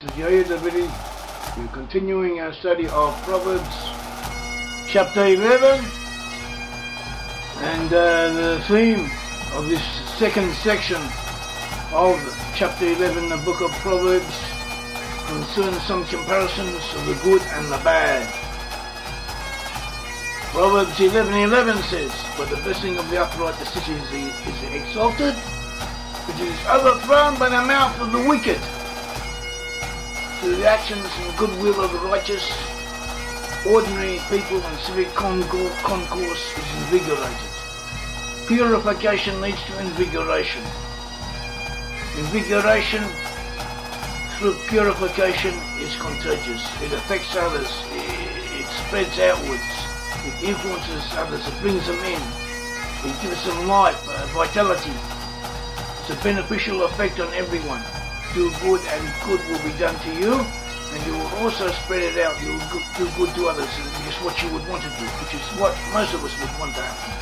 This is Yair Davidiy. We're continuing our study of Proverbs chapter 11, and the theme of this second section of chapter 11, the Book of Proverbs, concerns some comparisons of the good and the bad. Proverbs 11:11 says, "But the blessing of the upright, the city is exalted, but it is overthrown by the mouth of the wicked." Through the actions and goodwill of the righteous, ordinary people and civic concourse is invigorated. Purification leads to invigoration. Invigoration through purification is contagious. It affects others. It spreads outwards. It influences others. It brings them in. It gives them life, vitality. It's a beneficial effect on everyone. Do good and good will be done to you, and you will also spread it out. You will do good to others, which is what you would want to do, which is what most of us would want to happen.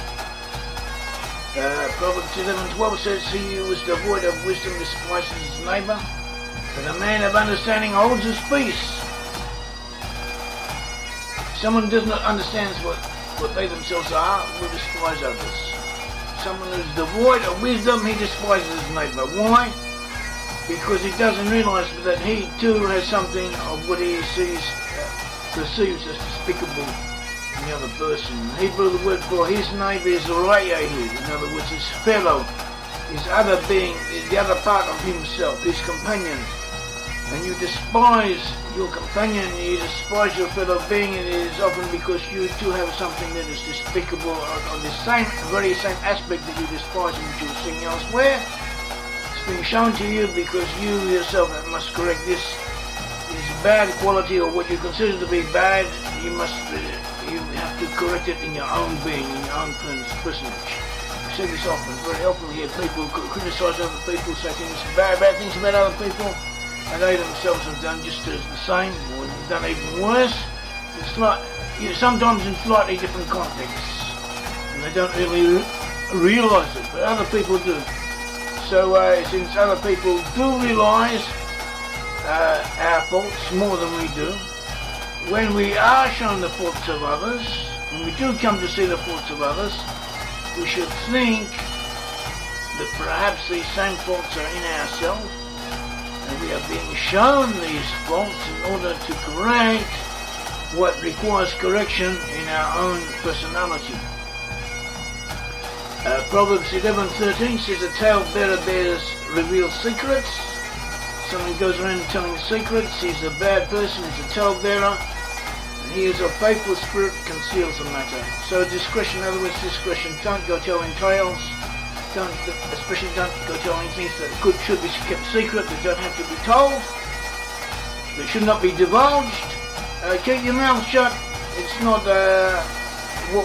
Proverbs 11:12 says, "He who is devoid of wisdom despises his neighbour, but a man of understanding holds his peace." Someone does not understand what they themselves are will despise others. Someone who is devoid of wisdom, he despises his neighbour. Why? Because he doesn't realise that he too has something of what he perceives as despicable in the other person. In Hebrew, the word for his neighbour is Rayahu. In other words, his fellow, his other being, the other part of himself, his companion. And you despise your companion, you despise your fellow being, and it is often because you too have something that is despicable on the very same aspect that you despise and that you're seeing elsewhere. Being shown to you because you yourself must correct this bad quality, or what you consider to be bad. You have to correct it in your own being, in your own personage. I say this often. Very often we hear people criticise other people, say things bad things about other people, and they themselves have done just as the same, or done even worse. It's like, sometimes in slightly different contexts, and they don't really realise it, but other people do. So since other people do realise our faults more than we do, when we are shown the faults of others, when we do come to see the faults of others, we should think that perhaps these same faults are in ourselves, and we are being shown these faults in order to correct what requires correction in our own personality. Proverbs 11:13 says, "A tale-bearer reveals secrets." Someone goes around telling secrets. He's a bad person. He's a tale-bearer, and he is a faithful spirit, conceals the matter. So discretion, in other words, discretion. Don't go telling tales. Especially don't go telling things that should be kept secret. That don't have to be told. That should not be divulged. Keep your mouth shut. It's not.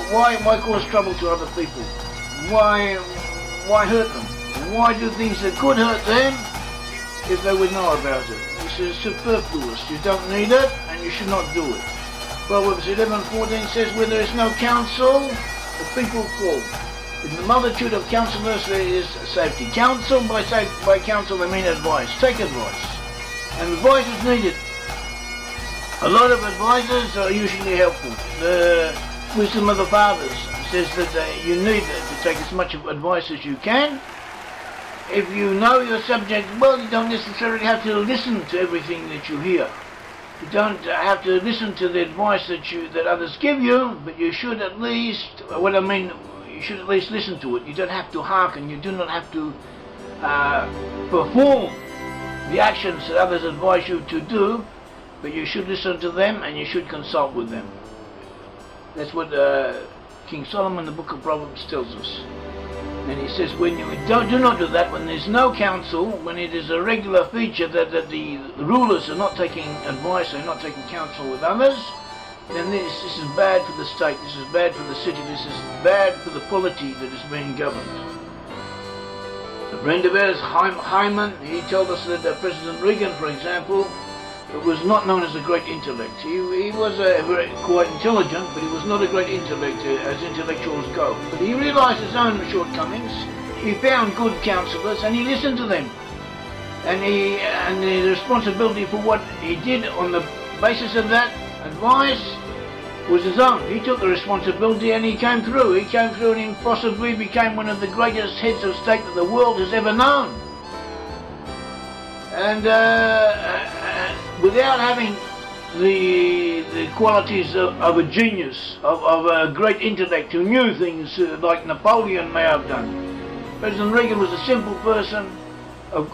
Why cause trouble to other people? Why hurt them? Why do things that could hurt them if they would know about it? This is superfluous. You don't need it, and you should not do it. Proverbs 11:14 says, "Where there is no counsel, the people fall. In the multitude of counselors there is safety." Counsel, by counsel they mean advice. Take advice. And advice is needed. A lot of advisors are usually helpful. The wisdom of the fathers says that you need to take as much advice as you can. If you know your subject well, you don't necessarily have to listen to everything that you hear. You don't have to listen to the advice that others give you, but you should at least, you should at least listen to it. You don't have to hearken. You do not have to perform the actions that others advise you to do, but you should listen to them and you should consult with them. That's what King Solomon in the Book of Proverbs tells us. And he says, when you do not do that, when there's no counsel, when it is a regular feature that the rulers are not taking advice, they're not taking counsel with others, then this is bad for the state, this is bad for the city, this is bad for the polity that is being governed. A friend of ours, Hyman, he told us that President Reagan, for example, was not known as a great intellect. He was quite intelligent, but he was not a great intellect as intellectuals go. But he realised his own shortcomings. He found good counsellors and he listened to them. and the responsibility for what he did on the basis of that advice was his own. He took the responsibility and he came through. He came through and he possibly became one of the greatest heads of state that the world has ever known. And without having the qualities of a genius, of a great intellect who knew things like Napoleon may have done. President Reagan was a simple person of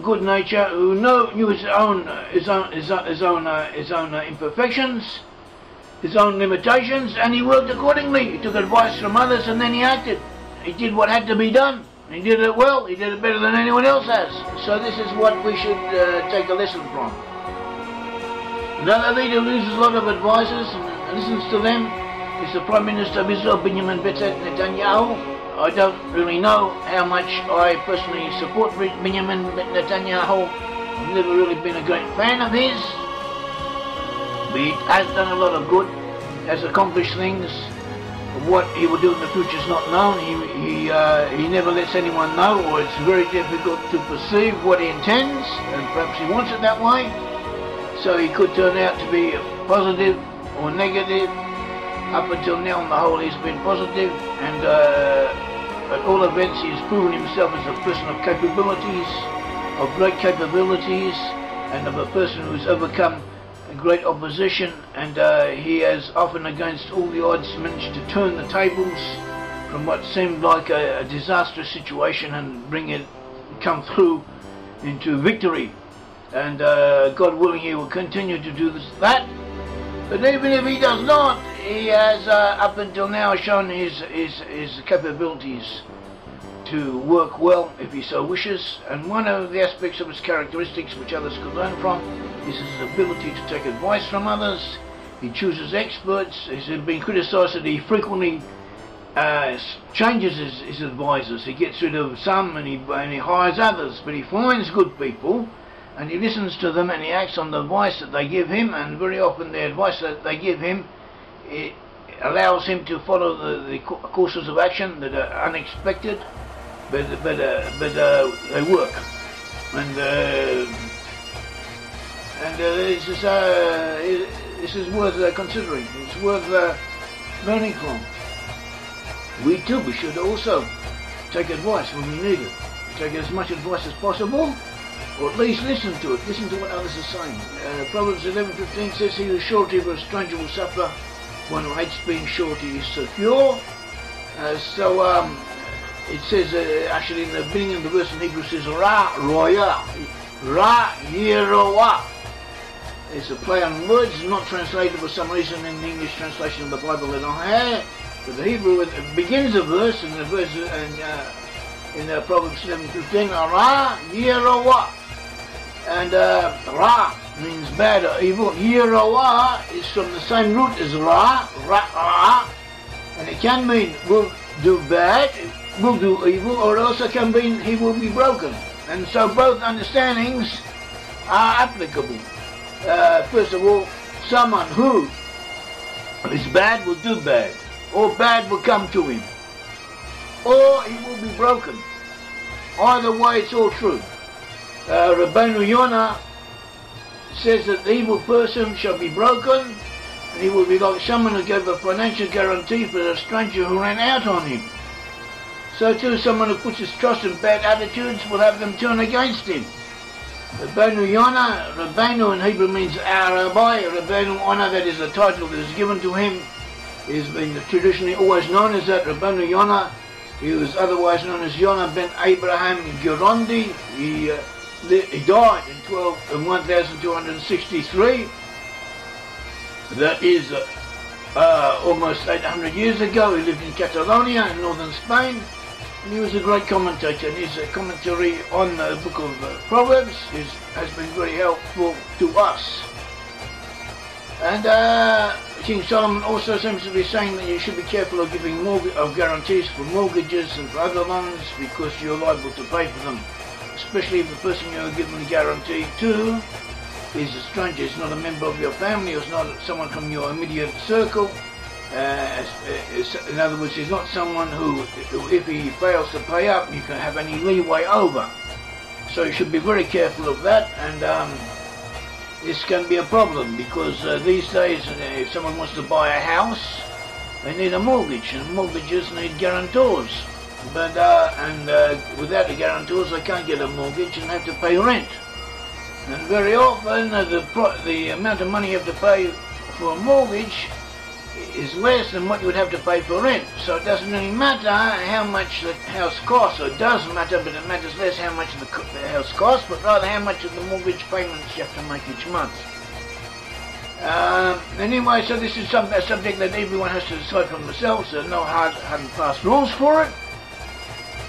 good nature who knew his own imperfections, his own limitations, and he worked accordingly. He took advice from others and then he acted. He did what had to be done. He did it well. He did it better than anyone else has. So this is what we should take a lesson from. Another leader who uses a lot of advisors and listens to them is the Prime Minister of Israel, Benjamin Netanyahu. I don't really know how much I personally support Benjamin Netanyahu. I've never really been a great fan of his. But he has done a lot of good, has accomplished things. What he will do in the future is not known. He never lets anyone know, or it's very difficult to perceive what he intends, and perhaps he wants it that way. So he could turn out to be positive or negative. Up until now, on the whole, he's been positive, and at all events, he's proven himself as a person of capabilities, of great capabilities, and of a person who's overcome great opposition, and he has often, against all the odds, managed to turn the tables from what seemed like a disastrous situation and come through into victory. And God willing, he will continue to do that. But even if he does not, he has up until now shown his capabilities to work well if he so wishes, and one of the aspects of his characteristics which others could learn from is his ability to take advice from others. He chooses experts. He's been criticised that he frequently changes his advisors. He gets rid of some and he hires others, but he finds good people and he listens to them and he acts on the advice that they give him, and very often the advice that they give him, it allows him to follow the courses of action that are unexpected, but they work, and this is worth considering. It's worth learning from. We should also take advice when we need it. Take as much advice as possible, or at least listen to it. Listen to what others are saying. Proverbs 11:15 says, "He who is surety of a stranger will suffer. One who hates being shorty is secure." It says, actually in the beginning of the verse in Hebrew, says, Ra Roya, Ra Yeroah. It's a play on words, not translated for some reason in the English translation of the Bible that I have. But the Hebrew, it begins a verse, and the verse in Proverbs 11:15, Ra Yeroah. And Ra means bad or evil. Yeroah is from the same root as Ra, and it can mean will do bad, will do evil, or it also can mean he will be broken. And so both understandings are applicable. First of all, someone who is bad will do bad, or bad will come to him, or he will be broken. Either way, it's all true. Rabbeinu Yonah says that the evil person shall be broken, and he will be like someone who gave a financial guarantee for a stranger who ran out on him. So too, someone who puts his trust in bad attitudes will have them turn against him. Rabbeinu Yonah, Rabbeinu in Hebrew means our rabbi. Rabbeinu Yonah, that is the title that is given to him, is been traditionally always known as that. Rabbeinu Yonah, he was otherwise known as Yonah ben Abraham Gerondi. He died in 1263. That is almost 800 years ago. He lived in Catalonia in northern Spain. And he was a great commentator, and his commentary on the Book of Proverbs has been very helpful to us. And King Solomon also seems to be saying that you should be careful of giving guarantees for mortgages and for other loans, because you're liable to pay for them, especially if the person you're giving the guarantee to is a stranger, is not a member of your family, or is not someone from your immediate circle. In other words, he's not someone who, if he fails to pay up, you can have any leeway over. So you should be very careful of that, and this can be a problem because these days if someone wants to buy a house, they need a mortgage, and mortgages need guarantors. But without the guarantors they can't get a mortgage and have to pay rent. And very often the amount of money you have to pay for a mortgage is less than what you would have to pay for rent. So it doesn't really matter how much the house costs, or it does matter, but it matters less how much the house costs, but rather how much of the mortgage payments you have to make each month. Anyway, so this is a subject that everyone has to decide for themselves. There are no hard and fast rules for it.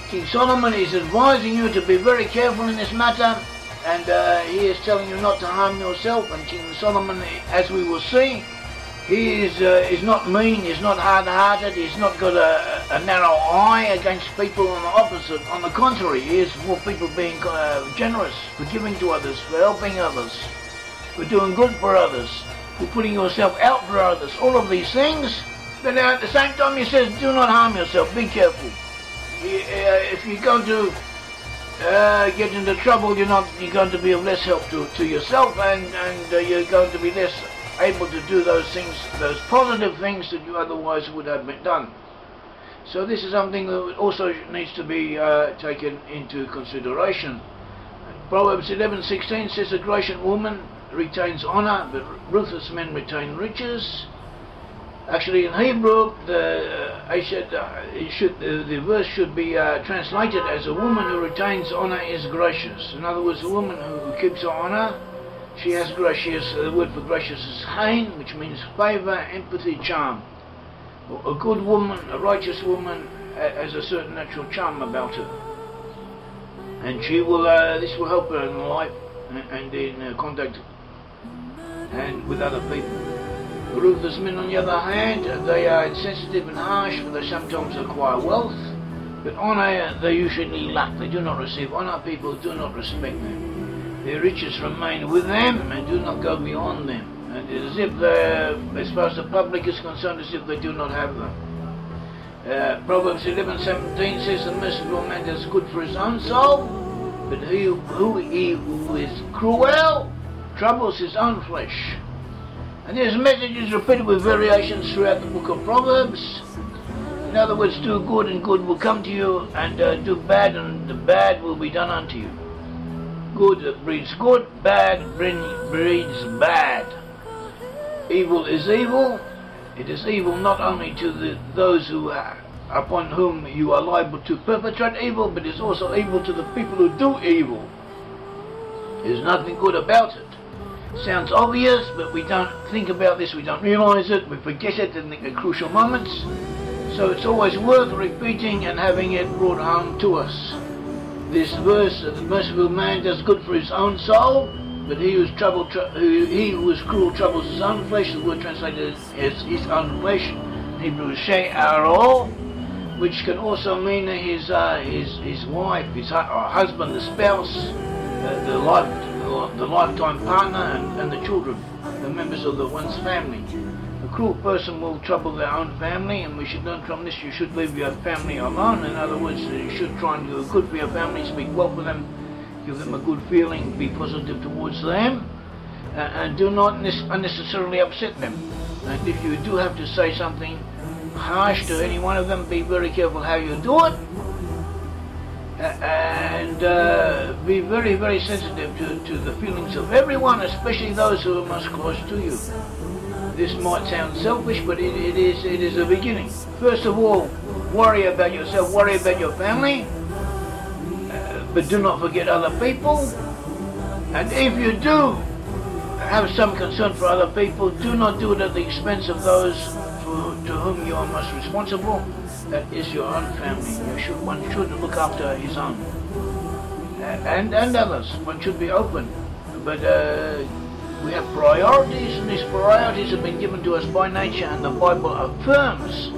King Solomon is advising you to be very careful in this matter, and he is telling you not to harm yourself. And King Solomon, as we will see, he is not mean, he's not hard-hearted, he's not got a narrow eye against people. On the opposite, on the contrary, he is for people being generous, for giving to others, for helping others, for doing good for others, for putting yourself out for others, all of these things. But at the same time he says, do not harm yourself, be careful. If you're going to get into trouble, you're going to be of less help to yourself, and you're going to be less able to do those things, those positive things that you otherwise would have been done. So this is something that also needs to be taken into consideration. Proverbs 11:16 says, a gracious woman retains honor, but ruthless men retain riches. Actually, in Hebrew, the verse should be translated as, a woman who retains honor is gracious. In other words, a woman who keeps her honor, she has gracious. The word for gracious is hain, which means favor, empathy, charm. A good woman, a righteous woman, has a certain natural charm about her, and she will. This will help her in life and in contact and with other people. The ruthless men, on the other hand, they are insensitive and harsh, for they sometimes acquire wealth, but honor they usually lack. They do not receive honor. People do not respect them. Their riches remain with them and do not go beyond them. And it is as if, as far as the public is concerned, as if they do not have them. Proverbs 11:17 says, the merciful man does good for his own soul, but he who is cruel troubles his own flesh. And this message is repeated with variations throughout the Book of Proverbs. In other words, do good and good will come to you, and do bad and the bad will be done unto you. Good breeds good, bad breeds bad. Evil is evil. It is evil not only to those who upon whom you are liable to perpetrate evil, but it's also evil to the people who do evil. There's nothing good about it. Sounds obvious, but we don't think about this, we don't realize it, we forget it in the crucial moments. So it's always worth repeating and having it brought home to us. This verse, the merciful man does good for his own soul, but he who is cruel troubles his own flesh. The word translated as his own flesh, in Hebrew she'aro, which can also mean his wife, his husband, the spouse, the lifetime partner, and the children, the members of one's family. A cruel person will trouble their own family, and we should learn from this. You should leave your family alone. In other words, you should try and do good for your family, speak well for them, give them a good feeling, be positive towards them, and do not unnecessarily upset them. And if you do have to say something harsh to any one of them, be very careful how you do it, and be very, very sensitive to the feelings of everyone, especially those who are most close to you. This might sound selfish, but it is a beginning. First of all, worry about yourself, worry about your family, but do not forget other people. And if you do have some concern for other people, do not do it at the expense of those to whom you are most responsible. That is your own family. One should look after his own, and others. One should be open, but we have priorities, and these priorities have been given to us by nature, and the Bible affirms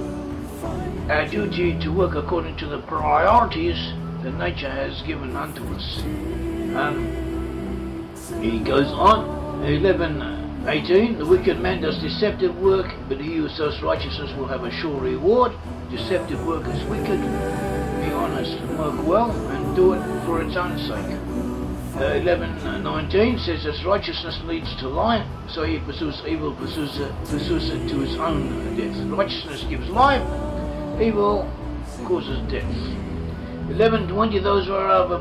our duty to work according to the priorities that nature has given unto us. He goes on, 11:18, the wicked man does deceptive work, but he who sows righteousness will have a sure reward. Deceptive work is wicked. Be honest and work well, and do it for its own sake. 11:19 says, as righteousness leads to life, so he pursues evil, pursues it to his own death. Righteousness gives life, evil causes death. 11:20, those who are of a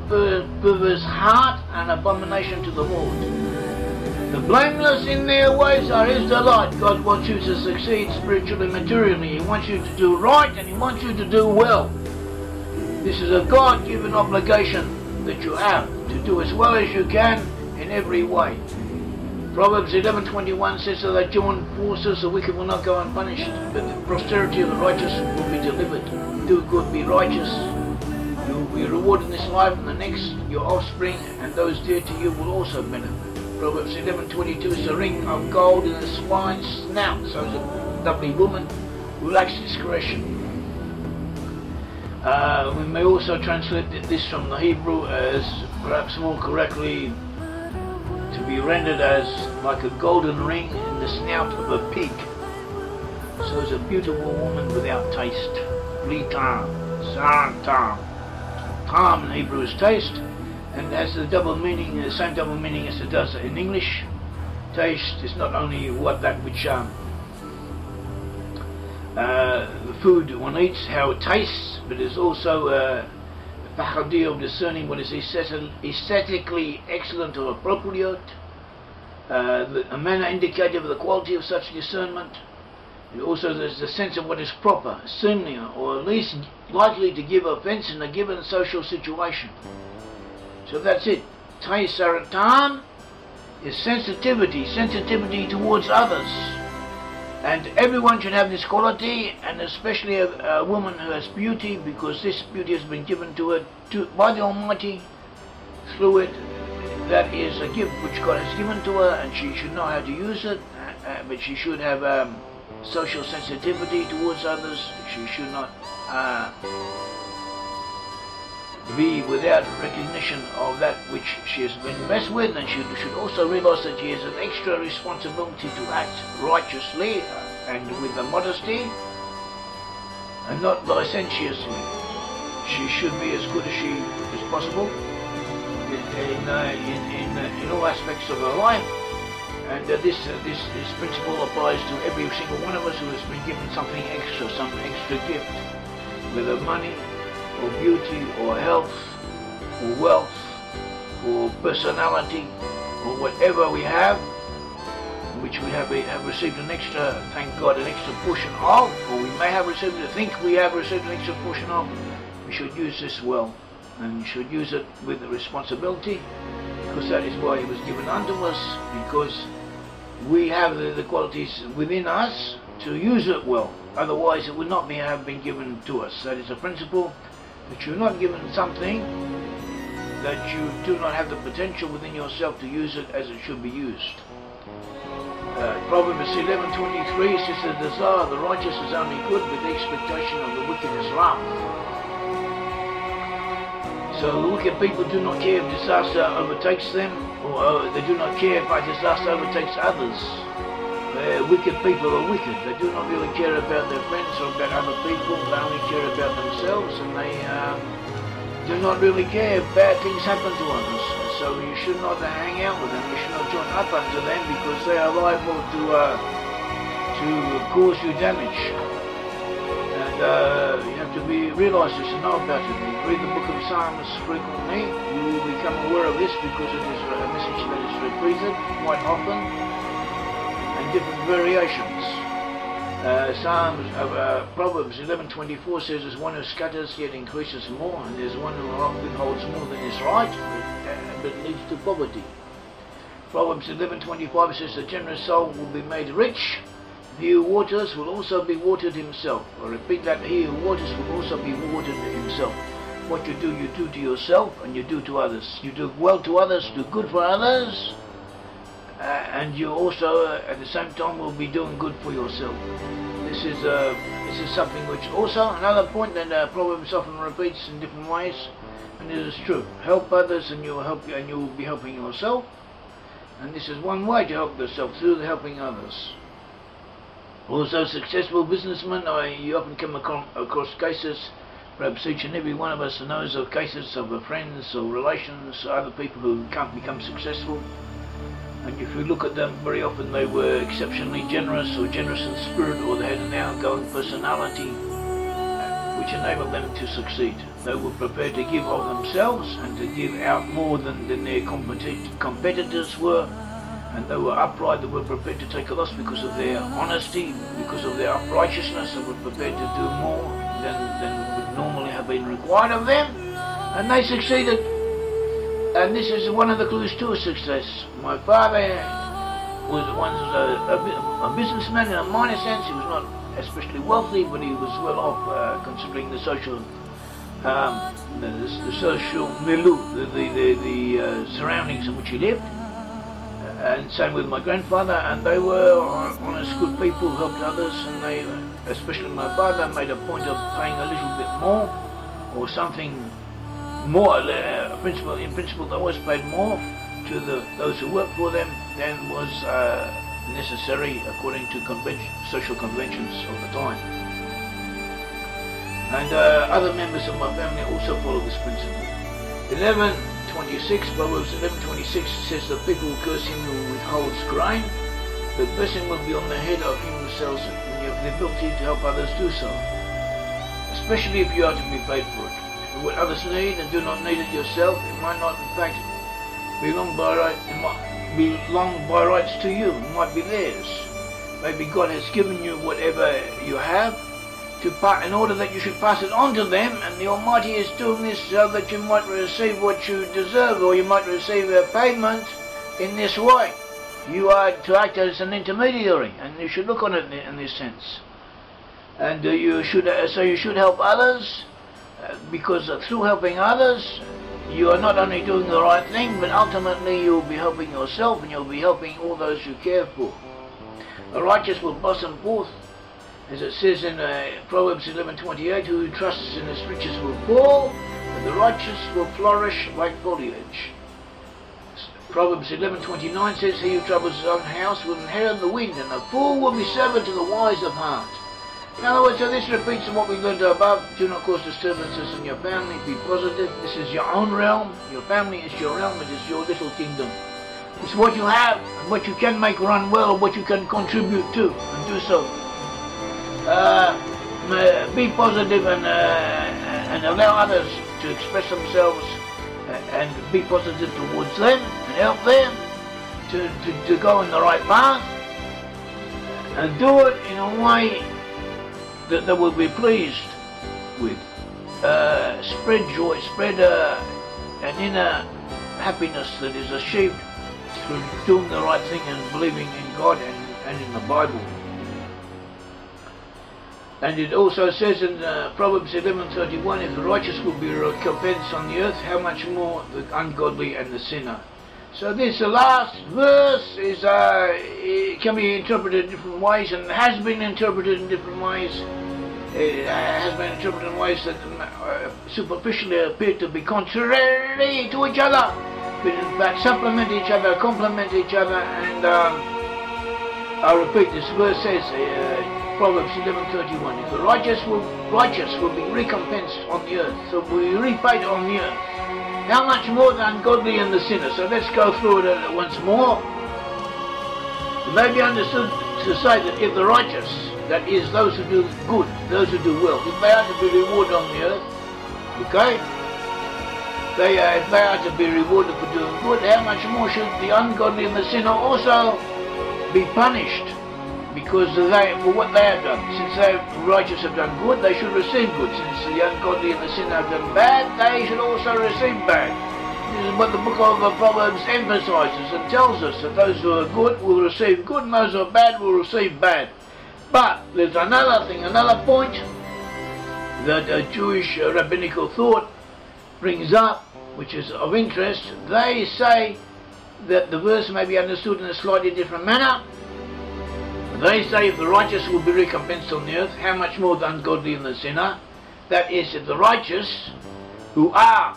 perverse heart, an abomination to the Lord. The blameless in their ways are his delight. God wants you to succeed spiritually, materially. He wants you to do right, and he wants you to do well. This is a God-given obligation that you have to do as well as you can in every way. Proverbs 11:21 says, so that John forces the wicked will not go unpunished, but the posterity of the righteous will be delivered. Do good, be righteous. You will be rewarded in this life, and the next, your offspring and those dear to you will also benefit. Proverbs 11:22 is a ring of gold in a swine's snout, so is a lovely woman who lacks discretion. We may also translate this from the Hebrew as perhaps more correctly to be rendered as like a golden ring in the snout of a pig. So is a beautiful woman without taste. Brit-Am, Tam. Tam in Hebrew is taste, and has the double meaning, the same double meaning as it does in English. Taste is not only what that which the food one eats, how it tastes, but it's also a faculty of discerning what is aesthetically excellent or appropriate, a manner indicative of the quality of such discernment. And also there's the sense of what is proper, seemly, or at least likely to give offence in a given social situation. So that's it. Taisaratam is sensitivity towards others. And everyone should have this quality, and especially a woman who has beauty, because this beauty has been given to her by the Almighty through it. That is a gift which God has given to her, and she should know how to use it, but she should have social sensitivity towards others. She should not be without recognition of that which she has been blessed with, and she should also realize that she has an extra responsibility to act righteously and with a modesty and not licentiously. She should be as good as she is possible in all aspects of her life, and this principle applies to every single one of us who has been given something extra, some extra gift, whether money or beauty or health or wealth or personality or whatever we have, which we have received an extra, thank God, an extra portion of, or we may have received, think we have received an extra portion of. We should use this well, and we should use it with responsibility, because that is why it was given unto us, because we have the qualities within us to use it well. Otherwise it would not have been given to us. That is a principle, that you're not given something that you do not have the potential within yourself to use it as it should be used. Proverbs 11:23 says, the desire of the righteous is only good, but the expectation of the wicked is wrath. So the wicked people do not care if disaster overtakes them, or they do not care if a disaster overtakes others. Wicked people are wicked. They do not really care about their friends or about other people. They only care about themselves, and they do not really care if bad things happen to others. So you should not hang out with them. You should not join up unto them, because they are liable to cause you damage. And you have to realize this and know about it. If you read the Book of Psalms frequently, you will become aware of this, because it is a message that is repeated quite often, and different variations. Proverbs 11:24 says, there's one who scatters yet increases more, and there's one who withholds more than is right, but leads to poverty. Proverbs 11:25 says, the generous soul will be made rich, he who waters will also be watered himself. I repeat that, he who waters will also be watered himself. What you do to yourself, and you do to others. You do well to others, do good for others, and you also at the same time will be doing good for yourself. This is something which also another point that Proverbs often repeats in different ways, and it is true. Help others, and you will be helping yourself. And this is one way to help yourself, through the helping others. Also, successful businessmen, you often come across cases Perhaps each and every one of us knows of cases of friends or relations, other people who can't become successful. And if you look at them, very often they were exceptionally generous or generous in spirit, or they had an outgoing personality which enabled them to succeed. They were prepared to give of themselves and to give out more than their competitors were. And they were upright, they were prepared to take a loss because of their honesty, because of their uprightness. They were prepared to do more than would normally have been required of them. And they succeeded. And this is one of the clues to success. My father was once a businessman in a minor sense. He was not especially wealthy, but he was well off considering the social the social milieu, the surroundings in which he lived. And same with my grandfather, and they were honest, good people, helped others, and they, especially my father, made a point of paying a little bit more, or something more. In principle, they always paid more to those who worked for them than was necessary according to social conventions of the time. And other members of my family also follow this principle. 11:26, Proverbs 11:26 says, the people who curse him who withholds grain, the blessing will be on the head of him who sells it, and you have the ability to help others do so, especially if you are to be paid for it. If what others need and do not need it yourself, it might not in fact belong by right, it might belong by rights to you, it might be theirs. Maybe God has given you whatever you have in order that you should pass it on to them, and the Almighty is doing this so that you might receive what you deserve, or you might receive a payment in this way. You are to act as an intermediary, and you should look on it in this sense. And you should help others, because through helping others, you are not only doing the right thing, but ultimately you will be helping yourself, and you'll be helping all those you care for. The righteous will blossom forth, as it says in Proverbs 11:28, who trusts in his riches will fall, but the righteous will flourish like foliage. Proverbs 11:29 says, he who troubles his own house will inherit the wind, and the fool will be servant to the wise of heart. In other words, so this repeats on what we learned above. Do not cause disturbances in your family. Be positive. This is your own realm. Your family is your realm. It is your little kingdom. It's what you have and what you can make run well, what you can contribute to, and do so. Be positive and allow others to express themselves and be positive towards them and help them to go in the right path, and do it in a way that they will be pleased with. Spread joy, spread an inner happiness that is achieved through doing the right thing and believing in God and in the Bible. And it also says in Proverbs 11:31, if the righteous will be recompensed on the earth, how much more the ungodly and the sinner. So this last verse is it can be interpreted in different ways, and has been interpreted in different ways. It has been interpreted in ways that superficially appear to be contrary to each other, but in fact supplement each other, complement each other. And I'll repeat, this verse says, Proverbs 11:31, if the righteous will be recompensed on the earth, so will be repaid on the earth, how much more the ungodly and the sinner. So let's go through it once more. It may be understood to say that if the righteous, that is those who do good, those who do well, if they are to be rewarded on the earth, okay, if they are to be rewarded for doing good, how much more should the ungodly and the sinner also be punished because for what they have done? Since the righteous have done good, they should receive good. Since the ungodly and the sinner have done bad, they should also receive bad. This is what the Book of Proverbs emphasizes and tells us, that those who are good will receive good, and those who are bad will receive bad. But there's another thing, another point that a Jewish rabbinical thought brings up, which is of interest. They say that the verse may be understood in a slightly different manner. They say if the righteous will be recompensed on the earth, how much more the ungodly and the sinner. That is, if the righteous, who are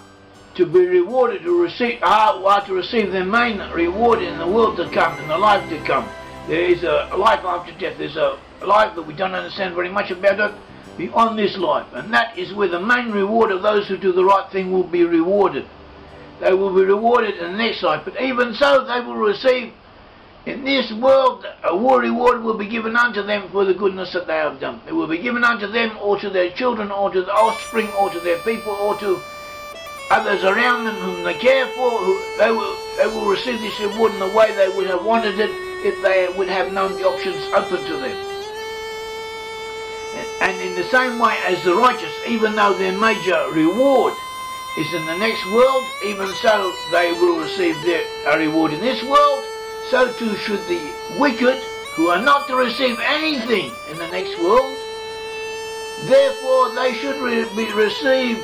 to be rewarded, who are to receive their main reward in the world to come, in the life to come. There is a life after death. There's a life that we don't understand very much about it, beyond this life, and that is where the main reward of those who do the right thing will be rewarded. They will be rewarded in the next life, but even so they will receive in this world a reward will be given unto them for the goodness that they have done. It will be given unto them, or to their children, or to the offspring, or to their people, or to others around them whom they care for. They will receive this reward in the way they would have wanted it if they would have known the options open to them. And in the same way as the righteous, even though their major reward is in the next world, even so they will receive a reward in this world. So too should the wicked, who are not to receive anything in the next world. Therefore they should receive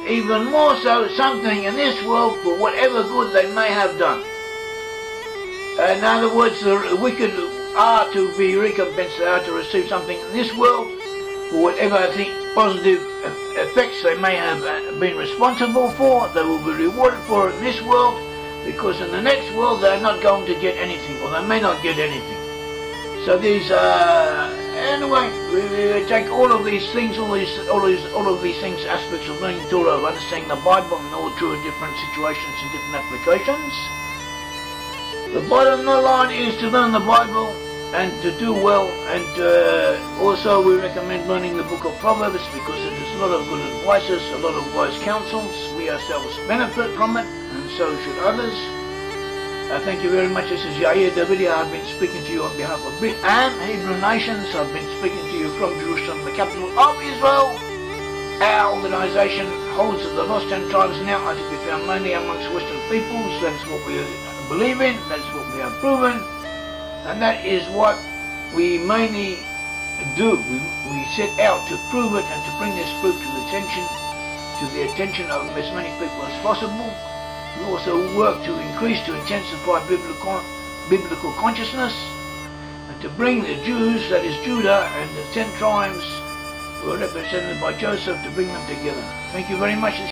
even more so something in this world for whatever good they may have done. In other words, the wicked are to be recompensed, they are to receive something in this world for whatever positive effects they may have been responsible for. They will be rewarded for it in this world, because in the next world they are not going to get anything, or they may not get anything. So these anyway, we take all of these things, all of these things, aspects of learning Torah, of understanding the Bible, and all true in different situations and different applications. The bottom line is to learn the Bible and to do well, and also we recommend learning the Book of Proverbs, because it is a lot of good advices, a lot of wise counsels. We ourselves benefit from it, and so should others. Thank you very much. This is Yair Davidiy. I've been speaking to you on behalf of Brit-Am, Hebrew Nations. I've been speaking to you from Jerusalem, the capital of Israel. Our organisation holds the lost 10 tribes now are to be found mainly amongst Western peoples. That's what we believe in, that's what we have proven, and that is what we mainly do. We set out to prove it and to bring this proof to the attention of as many people as possible. We also work to increase, to intensify biblical consciousness, and to bring the Jews, that is Judah, and the 10 tribes who are represented by Joseph, to bring them together. Thank you very much.